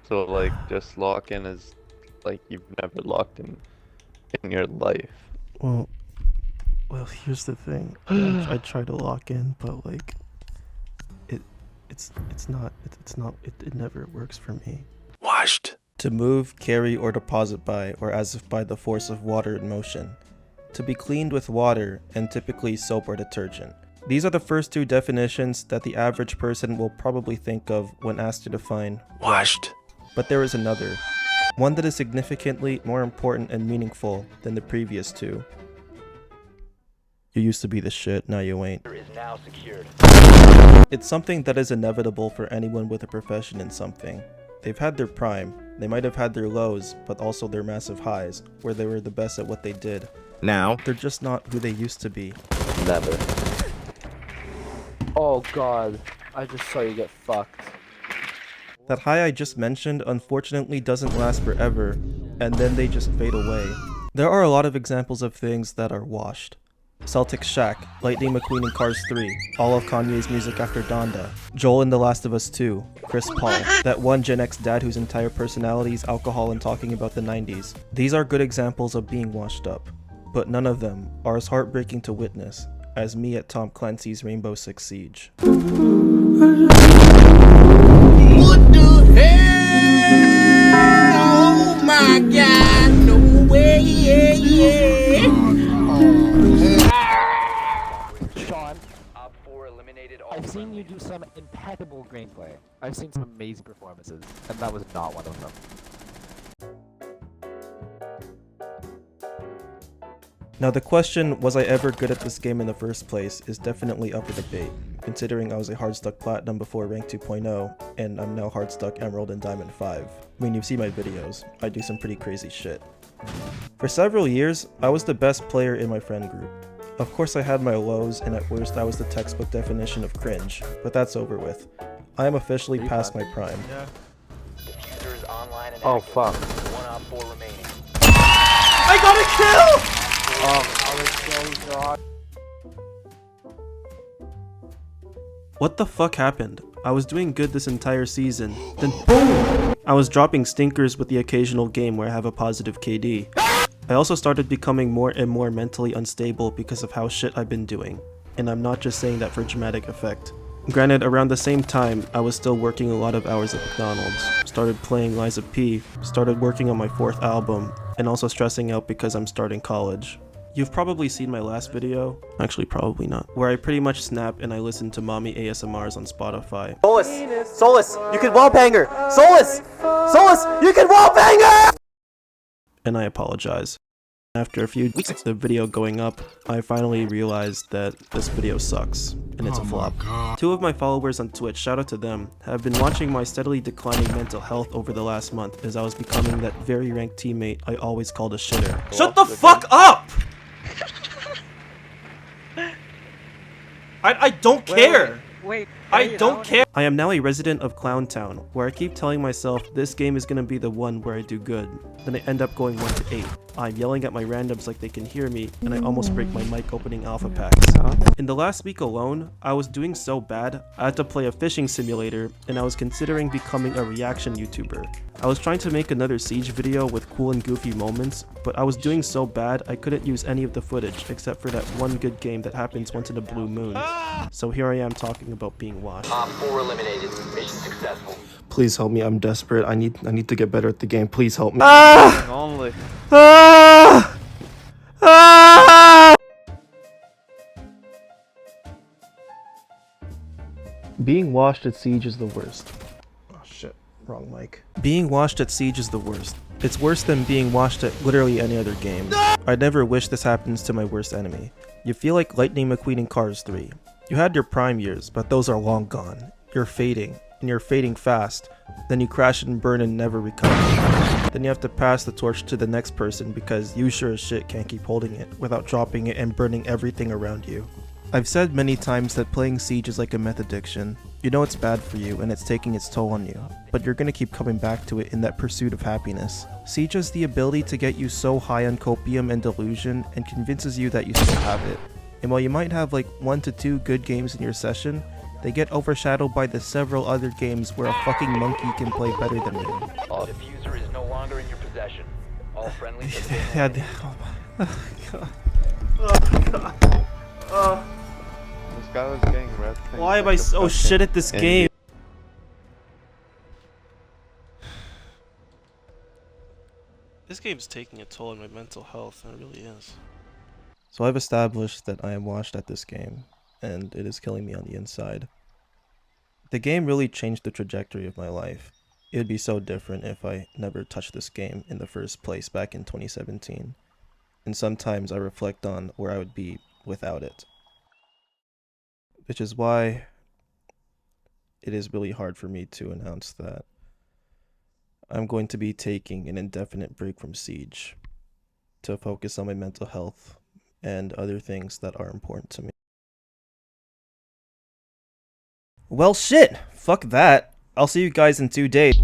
So like just lock in is like you've never locked in your life. Well, well, here's the thing. I try to lock in, but like, it, it never works for me. Washed. To move, carry, or deposit by, or as if by the force of water in motion. To be cleaned with water, and typically soap or detergent. These are the first two definitions that the average person will probably think of when asked to define washed. But there is another, one that is significantly more important and meaningful than the previous two. You used to be the shit, now you ain't. It's something that is inevitable for anyone with a profession in something. They've had their prime, they might have had their lows, but also their massive highs, where they were the best at what they did. Now, they're just not who they used to be. Never. Oh god, I just saw you get fucked. That high I just mentioned unfortunately doesn't last forever, and then they just fade away. There are a lot of examples of things that are washed. Celtic Shack, Lightning McQueen in Cars 3, all of Kanye's music after Donda, Joel in The Last of Us 2, Chris Paul, that one Gen X dad whose entire personality is alcohol and talking about the 90s. These are good examples of being washed up, but none of them are as heartbreaking to witness as me at Tom Clancy's Rainbow Six Siege. What the hell? Oh my god, no way, yeah. Sean, I've seen you do some impeccable gameplay. I've seen some amazing performances, and that was not one of them. Now the question, was I ever good at this game in the first place, is definitely up for debate, considering I was a hardstuck platinum before rank 2.0, and I'm now hardstuck emerald and diamond 5. I mean, you've seen my videos, I do some pretty crazy shit. For several years, I was the best player in my friend group. Of course I had my lows, and at worst I was the textbook definition of cringe, but that's over with. I am officially past my prime. Oh fuck. I got a kill! What the fuck happened? I was doing good this entire season, then BOOM! I was dropping stinkers with the occasional game where I have a positive KD. I also started becoming more and more mentally unstable because of how shit I've been doing. And I'm not just saying that for dramatic effect. Granted, around the same time, I was still working a lot of hours at McDonald's, started playing Liza P, started working on my 4th album, and also stressing out because I'm starting college. You've probably seen my last video, actually probably not, where I pretty much snap and I listen to mommy ASMRs on Spotify. Solus, you can wallbanger! Solus, you can wallbanger! And I apologize. After a few weeks of the video going up, I finally realized that this video sucks, and it's a flop. 2 of my followers on Twitch, shout out to them, have been watching my steadily declining mental health over the last month as I was becoming that very ranked teammate I always called a shitter. Shut the fuck up! I don't care! Wait, I don't care! I am now a resident of Clown Town, where I keep telling myself this game is gonna be the one where I do good. Then I end up going 1 to 8. I'm yelling at my randoms like they can hear me, and I almost break my mic opening alpha packs. In the last week alone, I was doing so bad, I had to play a fishing simulator, and I was considering becoming a reaction YouTuber. I was trying to make another Siege video with cool and goofy moments, but I was doing so bad I couldn't use any of the footage except for that one good game that happens once in a blue moon. So here I am talking about being washed. Op 4 eliminated. Mission successful. Please help me, I'm desperate. I need to get better at the game. Please help me. Only. Being washed at Siege is the worst. Oh shit, wrong mic. Being washed at Siege is the worst. It's worse than being washed at literally any other game. I'd never wish this happens to my worst enemy. You feel like Lightning McQueen in Cars 3. You had your prime years, but those are long gone. You're fading, and you're fading fast. Then you crash and burn and never recover. Then you have to pass the torch to the next person because you sure as shit can't keep holding it without dropping it and burning everything around you. I've said many times that playing Siege is like a meth addiction. You know it's bad for you and it's taking its toll on you, but you're gonna keep coming back to it in that pursuit of happiness. Siege has the ability to get you so high on copium and delusion and convinces you that you still have it. And while you might have like 1 to 2 good games in your session, They get overshadowed by the several other games where a fucking monkey can play better than me. The diffuser is no longer in your possession. All friendlies have been Yeah, This guy was getting red. why am I so shit at this game? This game's taking a toll on my mental health, it really is. So I've established that I am washed at this game, and it is killing me on the inside. The game really changed the trajectory of my life. It would be so different if I never touched this game in the first place back in 2017. And sometimes I reflect on where I would be without it. Which is why it is really hard for me to announce that I'm going to be taking an indefinite break from Siege to focus on my mental health and other things that are important to me. Well shit, fuck that. I'll see you guys in 2 days.